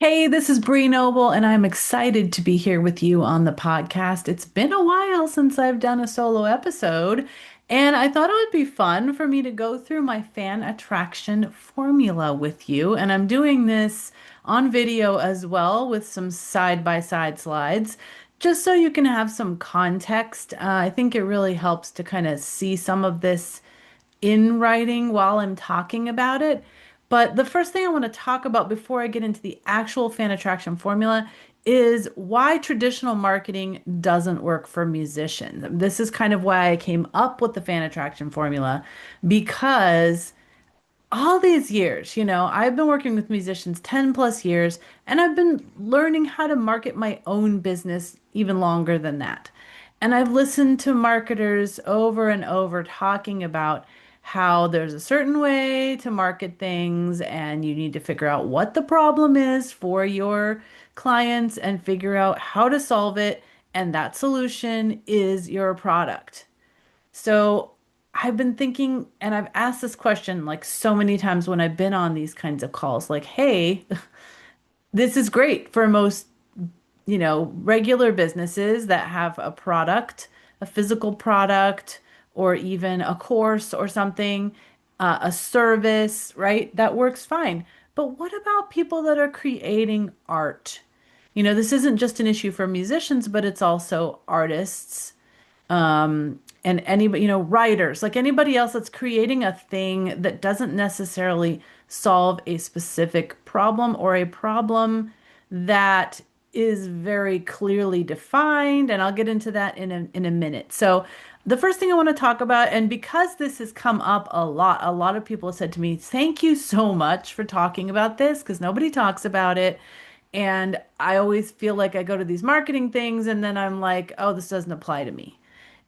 Hey, this is Bree Noble, and I'm excited to be here with you on the podcast. It's been a while since I've done a solo episode, and I thought it would be fun for me to go through my fan attraction formula with you. And I'm doing this on video as well with some side-by-side slides, just so you can have some context. I think it really helps to kind of see some of this in writing while I'm talking about it. But the first thing I want to talk about before I get into the actual fan attraction formula is why traditional marketing doesn't work for musicians. This is kind of why I came up with the fan attraction formula because all these years, I've been working with musicians 10 plus years, and I've been learning how to market my own business even longer than that. And I've listened to marketers over and over talking about how there's a certain way to market things, and you need to figure out what the problem is for your clients and figure out how to solve it. And that solution is your product. So I've been thinking, and I've asked this question like so many times when I've been on these kinds of calls, like, hey, this is great for most, regular businesses that have a product, a physical product, or even a course or something, a service, right? That works fine. But what about people that are creating art? This isn't just an issue for musicians, but it's also artists and anybody, writers, like anybody else that's creating a thing that doesn't necessarily solve a specific problem or a problem that is very clearly defined. And I'll get into that in a minute. So the first thing I want to talk about, and because this has come up a lot of people have said to me, thank you so much for talking about this because nobody talks about it. And I always feel like I go to these marketing things and then I'm like, oh, this doesn't apply to me.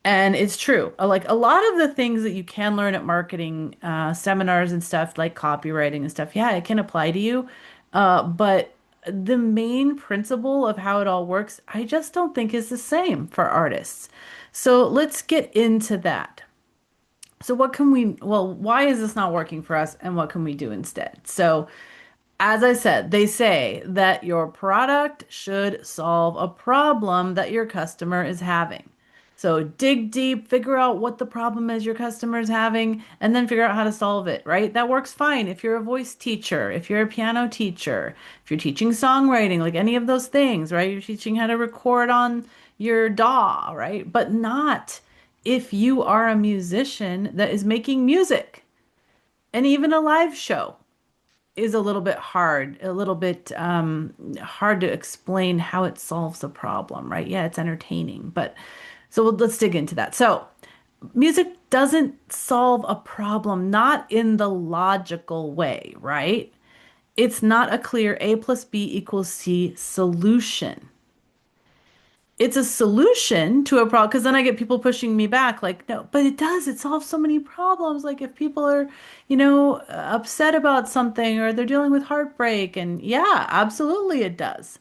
And it's true. Like a lot of the things that you can learn at marketing seminars and stuff, like copywriting and stuff, yeah, it can apply to you. But the main principle of how it all works, I just don't think is the same for artists. So let's get into that. So why is this not working for us and what can we do instead? So as I said, they say that your product should solve a problem that your customer is having. So dig deep, figure out what the problem is your customer is having, and then figure out how to solve it, right? That works fine if you're a voice teacher, if you're a piano teacher, if you're teaching songwriting, like any of those things, right? You're teaching how to record on your DAW, right? But not if you are a musician that is making music and even a live show is a little bit hard, a little bit hard to explain how it solves a problem, right? Yeah, it's entertaining, but let's dig into that. So, music doesn't solve a problem, not in the logical way, right? It's not a clear A plus B equals C solution. It's a solution to a problem because then I get people pushing me back like, no, but it does. It solves so many problems. Like if people are, upset about something or they're dealing with heartbreak, and yeah, absolutely it does.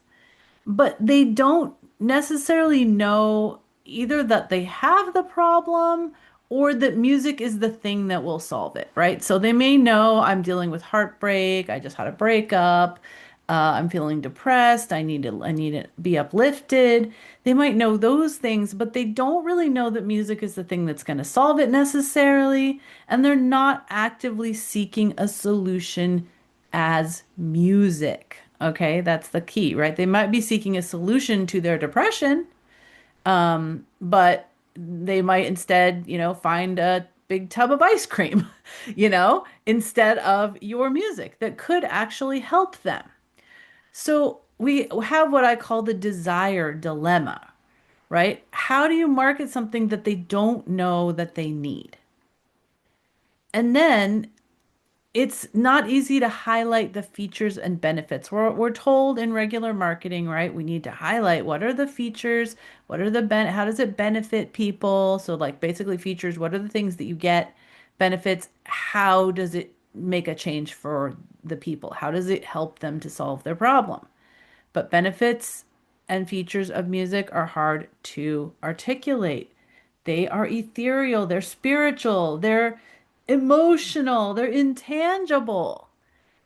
But they don't necessarily know either that they have the problem or that music is the thing that will solve it, right? So they may know I'm dealing with heartbreak, I just had a breakup, I'm feeling depressed, I need to be uplifted. They might know those things, but they don't really know that music is the thing that's going to solve it necessarily, and they're not actively seeking a solution as music. Okay, that's the key, right? They might be seeking a solution to their depression, but they might instead, find a big tub of ice cream, instead of your music that could actually help them. So we have what I call the desire dilemma, right? How do you market something that they don't know that they need? And then it's not easy to highlight the features and benefits. We're told in regular marketing, right? We need to highlight what are the features, what are how does it benefit people? So like basically features, what are the things that you get? Benefits, how does it make a change for the people? How does it help them to solve their problem? But benefits and features of music are hard to articulate. They are ethereal, they're spiritual, they're emotional, they're intangible.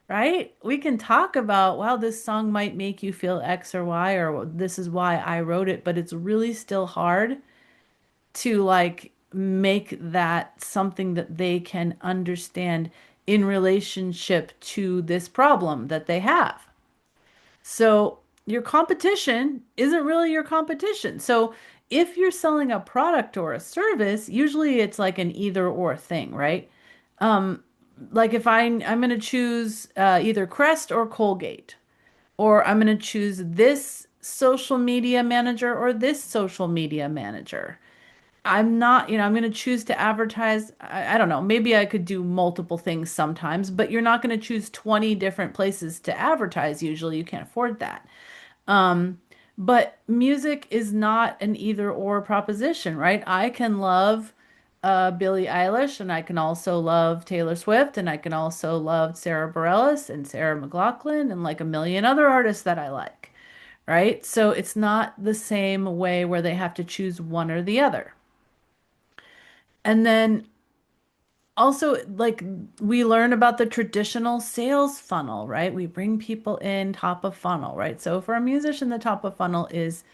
right? We can talk about, well, this song might make you feel X or Y, or this is why I wrote it, but it's really still hard to like make that something that they can understand in relationship to this problem that they have. So your competition isn't really your competition. So if you're selling a product or a service, usually it's like an either or thing, right? Um, like if I'm going to choose either Crest or Colgate, or I'm going to choose this social media manager or this social media manager. I'm not, I'm going to choose to advertise. I don't know. Maybe I could do multiple things sometimes, but you're not going to choose 20 different places to advertise. Usually you can't afford that. Um, but music is not an either or proposition, right? I can love Billie Eilish and I can also love Taylor Swift and I can also love Sarah Bareilles and Sarah McLachlan and like a million other artists that I like, right? So it's not the same way where they have to choose one or the other. And then also, like we learn about the traditional sales funnel, right? We bring people in top of funnel, right? So for a musician, the top of funnel is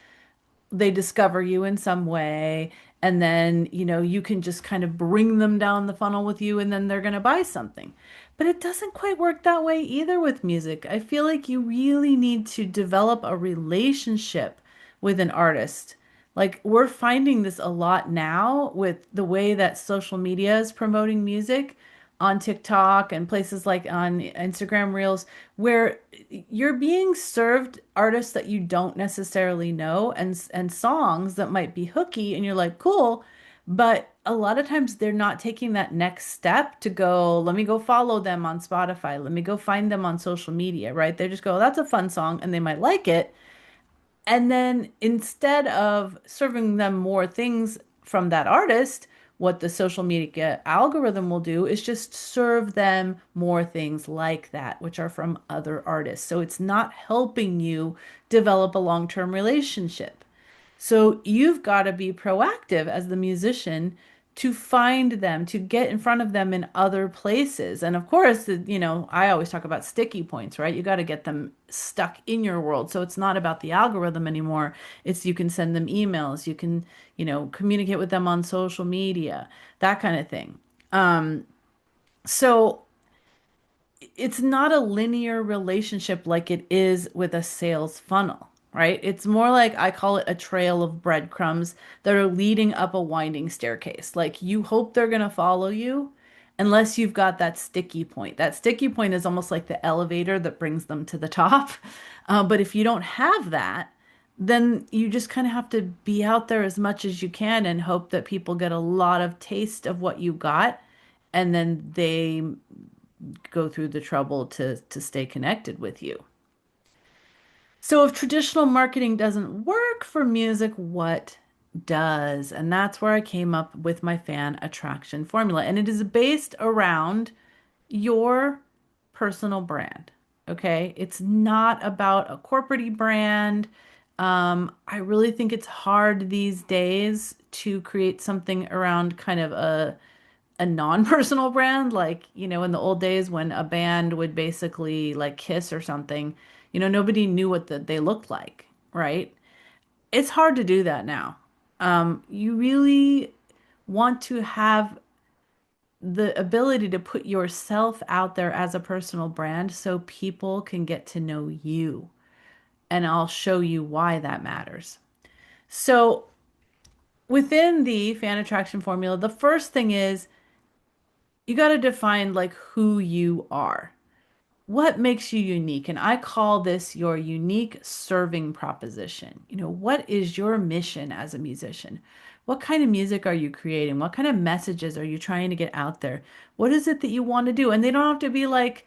they discover you in some way, and then, you can just kind of bring them down the funnel with you, and then they're going to buy something. But it doesn't quite work that way either with music. I feel like you really need to develop a relationship with an artist. Like we're finding this a lot now with the way that social media is promoting music on TikTok and places like on Instagram Reels, where you're being served artists that you don't necessarily know and songs that might be hooky and you're like, cool, but a lot of times they're not taking that next step to go, let me go follow them on Spotify, let me go find them on social media, right? They just go, that's a fun song and they might like it, and then instead of serving them more things from that artist, what the social media algorithm will do is just serve them more things like that, which are from other artists. So it's not helping you develop a long-term relationship. So you've got to be proactive as the musician to find them, to get in front of them in other places. And of course, I always talk about sticky points, right? You got to get them stuck in your world. So it's not about the algorithm anymore. It's you can send them emails, you can, communicate with them on social media, that kind of thing. So it's not a linear relationship like it is with a sales funnel, right? It's more like I call it a trail of breadcrumbs that are leading up a winding staircase. Like you hope they're going to follow you unless you've got that sticky point. That sticky point is almost like the elevator that brings them to the top. But if you don't have that, then you just kind of have to be out there as much as you can and hope that people get a lot of taste of what you got and then they go through the trouble to stay connected with you. So if traditional marketing doesn't work for music, what does? And that's where I came up with my fan attraction formula. And it is based around your personal brand. Okay. It's not about a corporate brand. I really think it's hard these days to create something around kind of a non-personal brand, like, in the old days when a band would basically like Kiss or something, nobody knew what they looked like, right? It's hard to do that now. You really want to have the ability to put yourself out there as a personal brand so people can get to know you. And I'll show you why that matters. So, within the fan attraction formula, the first thing is you got to define like who you are. What makes you unique? And I call this your unique serving proposition. What is your mission as a musician? What kind of music are you creating? What kind of messages are you trying to get out there? What is it that you want to do? And they don't have to be like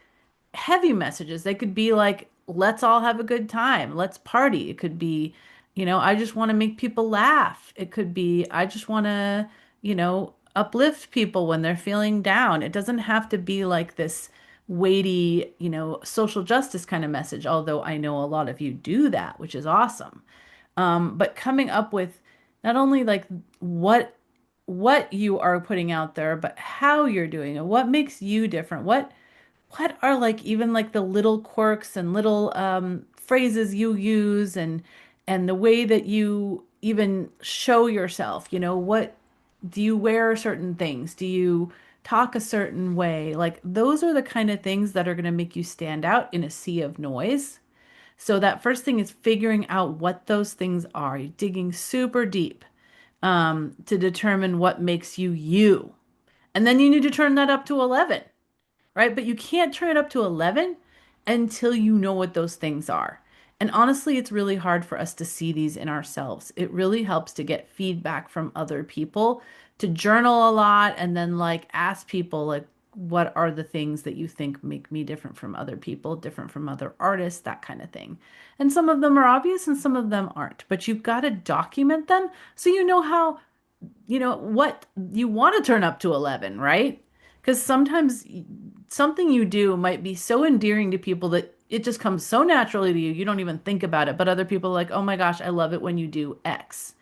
heavy messages. They could be like, let's all have a good time. Let's party. It could be, I just want to make people laugh. It could be, I just want to, uplift people when they're feeling down. It doesn't have to be like this weighty, social justice kind of message, although I know a lot of you do that, which is awesome. But coming up with not only like what you are putting out there, but how you're doing it, what makes you different, what are like even like the little quirks and little phrases you use and the way that you even show yourself, what do you wear certain things? Do you talk a certain way? Like those are the kind of things that are going to make you stand out in a sea of noise. So that first thing is figuring out what those things are. You're digging super deep to determine what makes you you. And then you need to turn that up to 11, right? But you can't turn it up to 11 until you know what those things are. And honestly, it's really hard for us to see these in ourselves. It really helps to get feedback from other people, to journal a lot, and then like ask people, like, what are the things that you think make me different from other people, different from other artists, that kind of thing. And some of them are obvious and some of them aren't, but you've got to document them so you know how what you want to turn up to 11, right? Because sometimes something you do might be so endearing to people that it just comes so naturally to you, you don't even think about it. But other people are like, oh my gosh, I love it when you do X,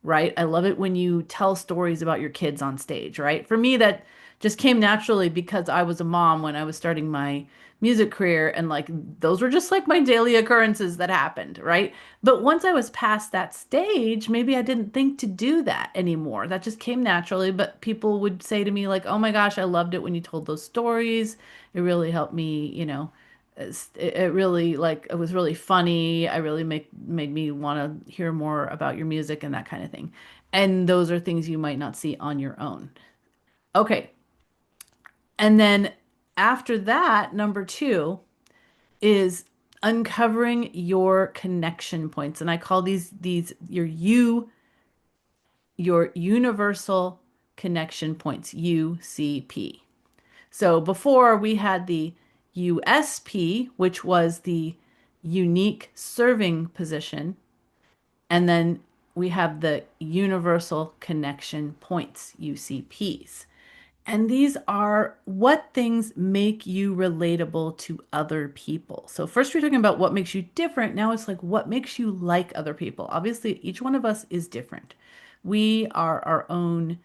right? I love it when you tell stories about your kids on stage, right? For me, that just came naturally because I was a mom when I was starting my music career, and like those were just like my daily occurrences that happened, right? But once I was past that stage, maybe I didn't think to do that anymore. That just came naturally, but people would say to me like, "Oh my gosh, I loved it when you told those stories. It really helped me, it really like it was really funny. I really made me want to hear more about your music and that kind of thing." And those are things you might not see on your own. Okay. And then after that, number two is uncovering your connection points. And I call these your universal connection points, UCP. So before we had the USP, which was the unique serving position, and then we have the universal connection points, UCPs. And these are what things make you relatable to other people. So, first, we're talking about what makes you different. Now, it's like what makes you like other people. Obviously, each one of us is different. We are our own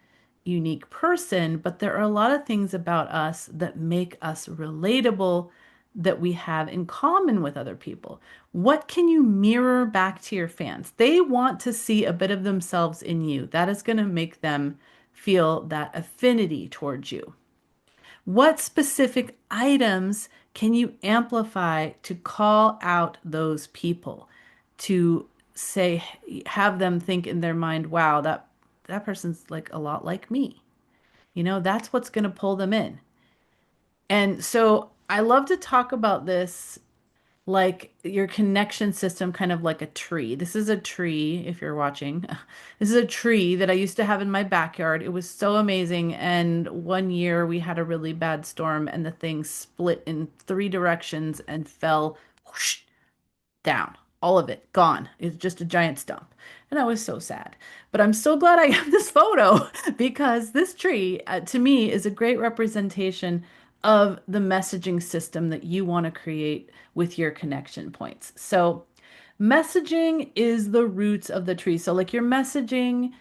unique person, but there are a lot of things about us that make us relatable that we have in common with other people. What can you mirror back to your fans? They want to see a bit of themselves in you. That is going to make them feel that affinity towards you. What specific items can you amplify to call out those people? To say, have them think in their mind, wow, that person's like a lot like me. That's what's going to pull them in. And so I love to talk about this like your connection system, kind of like a tree. This is a tree, if you're watching. This is a tree that I used to have in my backyard. It was so amazing. And one year we had a really bad storm, and the thing split in three directions and fell whoosh, down. All of it gone. It's just a giant stump. And I was so sad. But I'm so glad I have this photo because this tree, to me, is a great representation of the messaging system that you want to create with your connection points. So, messaging is the roots of the tree. So, like your messaging,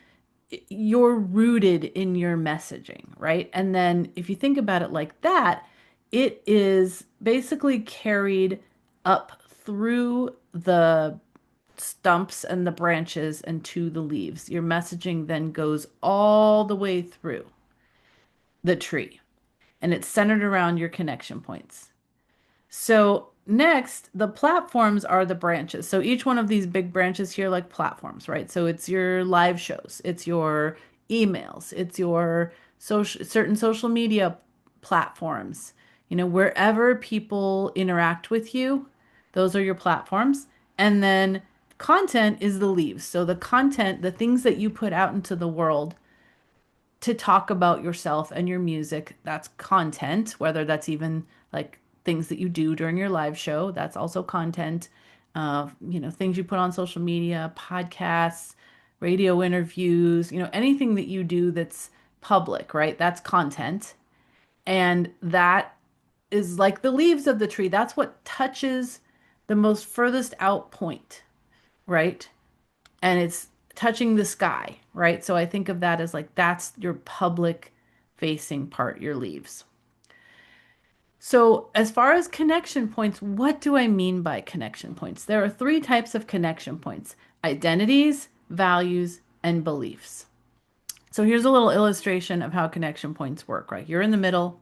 you're rooted in your messaging, right? And then if you think about it like that, it is basically carried up through the stumps and the branches and to the leaves. Your messaging then goes all the way through the tree, and it's centered around your connection points. So next, the platforms are the branches. So each one of these big branches here, like platforms, right? So it's your live shows, it's your emails, it's your certain social media platforms. Wherever people interact with you, those are your platforms. And then content is the leaves. So the content, the things that you put out into the world to talk about yourself and your music. That's content, whether that's even like things that you do during your live show. That's also content. Things you put on social media, podcasts, radio interviews, anything that you do that's public, right? That's content. And that is like the leaves of the tree. That's what touches the most furthest out point, right? And it's touching the sky, right? So I think of that as like that's your public facing part, your leaves. So, as far as connection points, what do I mean by connection points? There are three types of connection points: identities, values, and beliefs. So, here's a little illustration of how connection points work, right? You're in the middle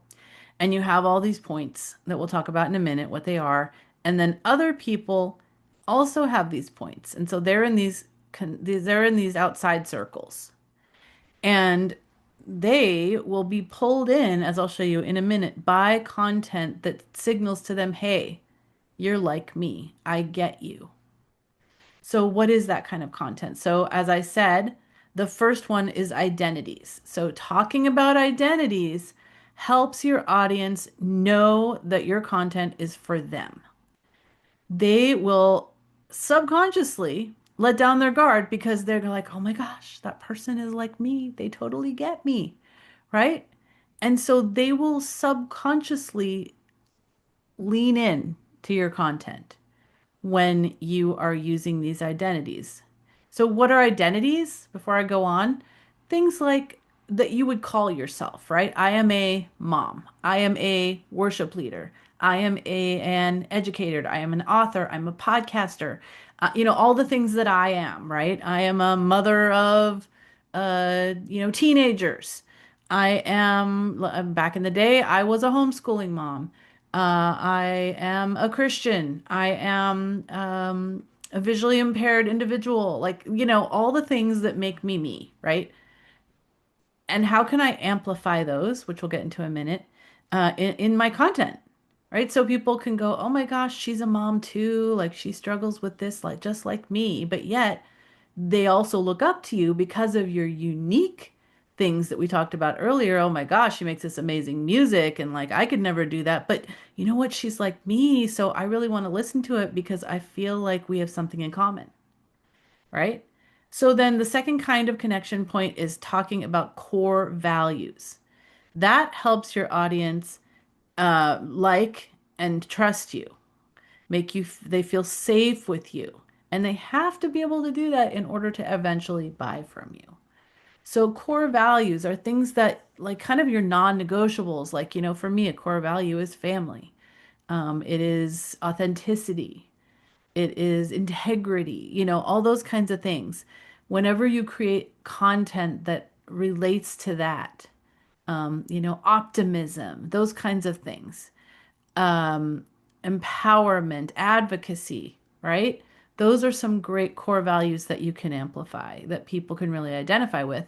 and you have all these points that we'll talk about in a minute, what they are. And then other people also have these points. And so they're in these outside circles. And they will be pulled in, as I'll show you in a minute, by content that signals to them, hey, you're like me. I get you. So, what is that kind of content? So, as I said, the first one is identities. So, talking about identities helps your audience know that your content is for them. They will subconsciously let down their guard because they're like, oh my gosh, that person is like me. They totally get me, right? And so they will subconsciously lean in to your content when you are using these identities. So, what are identities? Before I go on, things like that you would call yourself, right? I am a mom. I am a worship leader. I am an educator. I am an author. I'm a podcaster. All the things that I am, right? I am a mother of, teenagers. I am, back in the day, I was a homeschooling mom. I am a Christian. I am a visually impaired individual. Like, all the things that make me me, right? And how can I amplify those, which we'll get into in a minute, in my content, right? So people can go, oh my gosh, she's a mom too. Like she struggles with this, like just like me. But yet they also look up to you because of your unique things that we talked about earlier. Oh my gosh, she makes this amazing music and like I could never do that. But you know what? She's like me, so I really want to listen to it because I feel like we have something in common, right? So then the second kind of connection point is talking about core values. That helps your audience like and trust you, make you they feel safe with you. And they have to be able to do that in order to eventually buy from you. So core values are things that like kind of your non-negotiables. Like, for me, a core value is family. It is authenticity. It is integrity, all those kinds of things. Whenever you create content that relates to that, optimism, those kinds of things, um, empowerment, advocacy, right? Those are some great core values that you can amplify, that people can really identify with.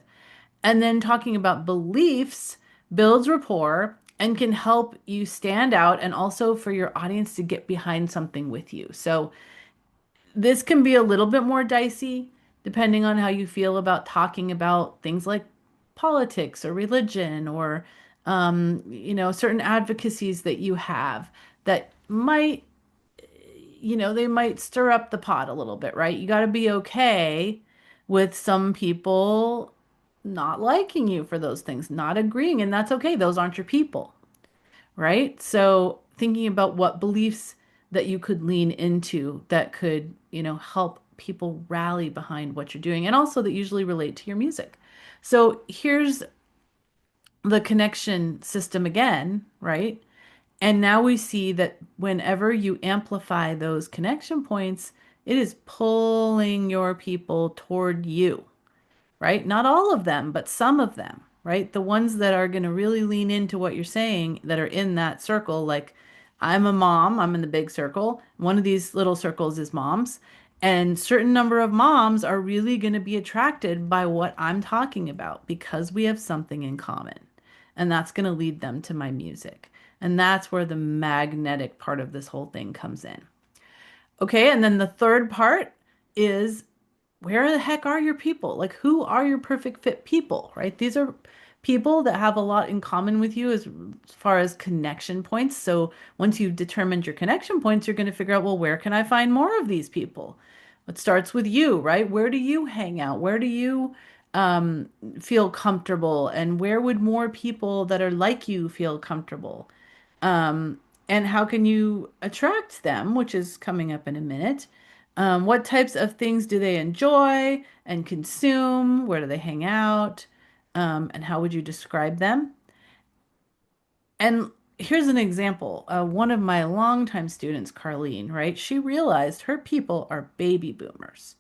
And then talking about beliefs builds rapport and can help you stand out and also for your audience to get behind something with you. So this can be a little bit more dicey depending on how you feel about talking about things like politics or religion or certain advocacies that you have that might, they might stir up the pot a little bit, right? You got to be okay with some people not liking you for those things, not agreeing, and that's okay. Those aren't your people, right? So thinking about what beliefs that you could lean into that could, help people rally behind what you're doing and also that usually relate to your music. So here's the connection system again, right? And now we see that whenever you amplify those connection points, it is pulling your people toward you, right? Not all of them, but some of them, right? The ones that are going to really lean into what you're saying that are in that circle, like I'm a mom, I'm in the big circle. One of these little circles is moms, and certain number of moms are really going to be attracted by what I'm talking about because we have something in common. And that's going to lead them to my music. And that's where the magnetic part of this whole thing comes in. Okay, and then the third part is where the heck are your people? Like, who are your perfect fit people, right? These are people that have a lot in common with you as far as connection points. So once you've determined your connection points, you're going to figure out, well, where can I find more of these people? It starts with you, right? Where do you hang out? Where do you feel comfortable? And where would more people that are like you feel comfortable? Um, and how can you attract them, which is coming up in a minute? What types of things do they enjoy and consume? Where do they hang out? And how would you describe them? And here's an example. One of my longtime students, Carlene, right? She realized her people are baby boomers.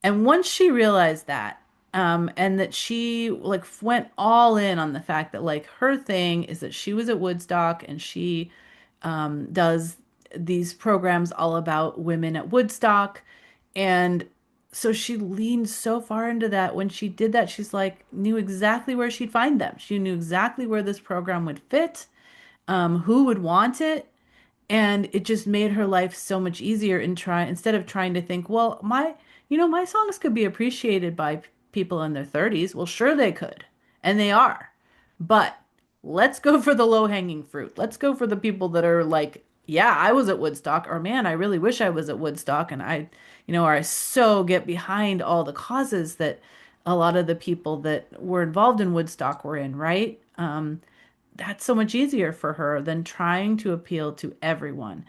And once she realized that, and that she like went all in on the fact that like her thing is that she was at Woodstock and she does these programs all about women at Woodstock. And so she leaned so far into that. When she did that, she's like, knew exactly where she'd find them. She knew exactly where this program would fit, who would want it. And it just made her life so much easier instead of trying to think, well, my songs could be appreciated by people in their 30s. Well, sure they could, and they are. But let's go for the low-hanging fruit. Let's go for the people that are like, yeah, I was at Woodstock, or man, I really wish I was at Woodstock, and or I so get behind all the causes that a lot of the people that were involved in Woodstock were in, right? That's so much easier for her than trying to appeal to everyone.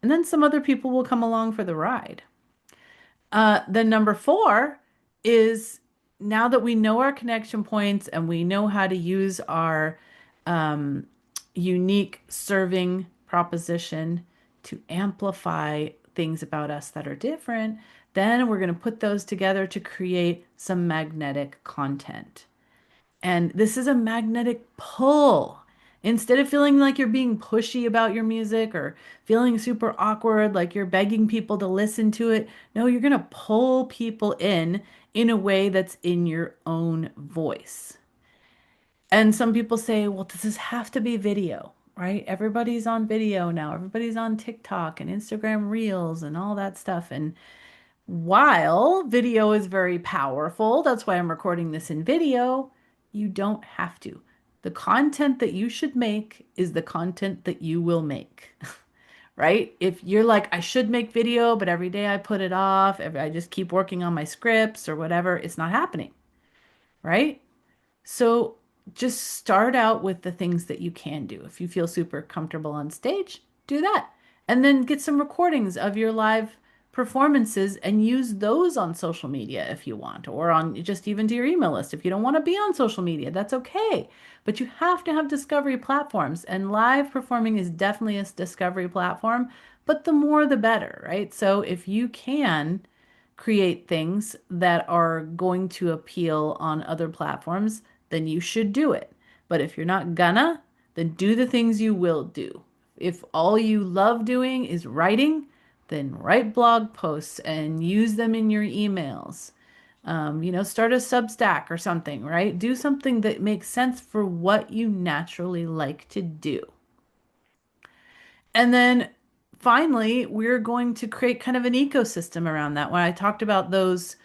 And then some other people will come along for the ride. Then number four is now that we know our connection points and we know how to use our um, unique serving proposition to amplify things about us that are different, then we're going to put those together to create some magnetic content. And this is a magnetic pull. Instead of feeling like you're being pushy about your music or feeling super awkward, like you're begging people to listen to it, no, you're going to pull people in a way that's in your own voice. And some people say, well, does this have to be video, right? Everybody's on video now. Everybody's on TikTok and Instagram Reels and all that stuff. And while video is very powerful, that's why I'm recording this in video, you don't have to. The content that you should make is the content that you will make, right? If you're like, I should make video, but every day I put it off, I just keep working on my scripts or whatever, it's not happening, right? So just start out with the things that you can do. If you feel super comfortable on stage, do that. And then get some recordings of your live performances and use those on social media if you want, or on just even to your email list. If you don't want to be on social media, that's okay. But you have to have discovery platforms, and live performing is definitely a discovery platform, but the more the better, right? So if you can create things that are going to appeal on other platforms, then you should do it. But if you're not gonna, then do the things you will do. If all you love doing is writing, then write blog posts and use them in your emails. Start a Substack or something, right? Do something that makes sense for what you naturally like to do. And then finally, we're going to create kind of an ecosystem around that. When I talked about those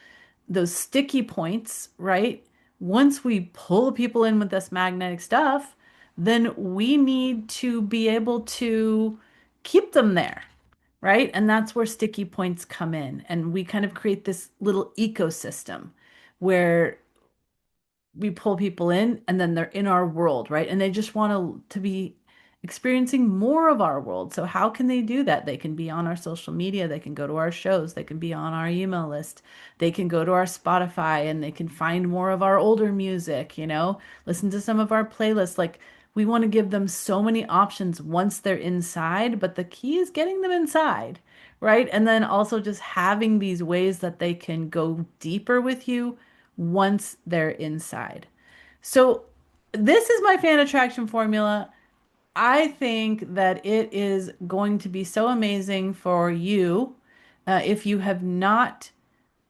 sticky points, right? Once we pull people in with this magnetic stuff, then we need to be able to keep them there, right? And that's where sticky points come in. And we kind of create this little ecosystem where we pull people in and then they're in our world, right? And they just want to be experiencing more of our world. So how can they do that? They can be on our social media, they can go to our shows, they can be on our email list, they can go to our Spotify and they can find more of our older music, listen to some of our playlists. Like we want to give them so many options once they're inside, but the key is getting them inside, right? And then also just having these ways that they can go deeper with you once they're inside. So, this is my fan attraction formula. I think that it is going to be so amazing for you if you have not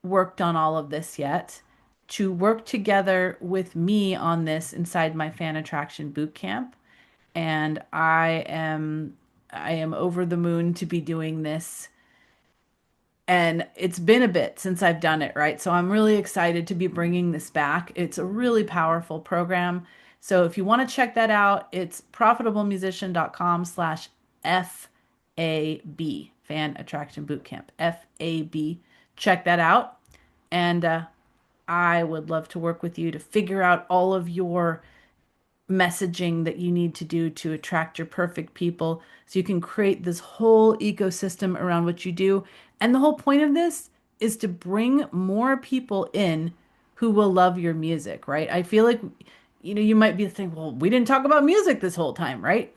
worked on all of this yet, to work together with me on this inside my fan attraction boot camp. And I am over the moon to be doing this, and it's been a bit since I've done it, right? So I'm really excited to be bringing this back. It's a really powerful program. So if you want to check that out, it's profitablemusician.com/FAB, Fan Attraction Bootcamp, FAB. Check that out. And I would love to work with you to figure out all of your messaging that you need to do to attract your perfect people so you can create this whole ecosystem around what you do. And the whole point of this is to bring more people in who will love your music, right? I feel like, you might be thinking, well, we didn't talk about music this whole time, right?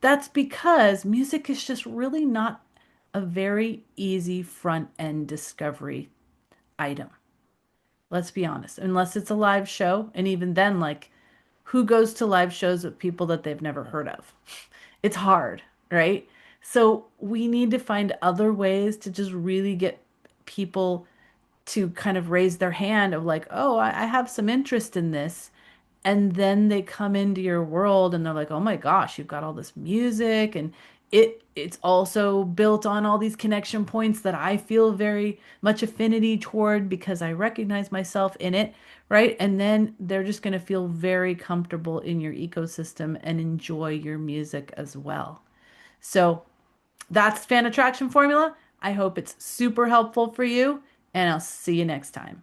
That's because music is just really not a very easy front end discovery item. Let's be honest, unless it's a live show. And even then, like, who goes to live shows with people that they've never heard of? It's hard, right? So we need to find other ways to just really get people to kind of raise their hand of like, oh, I have some interest in this. And then they come into your world and they're like, oh my gosh, you've got all this music and it's also built on all these connection points that I feel very much affinity toward because I recognize myself in it, right? And then they're just going to feel very comfortable in your ecosystem and enjoy your music as well. So that's fan attraction formula. I hope it's super helpful for you, and I'll see you next time.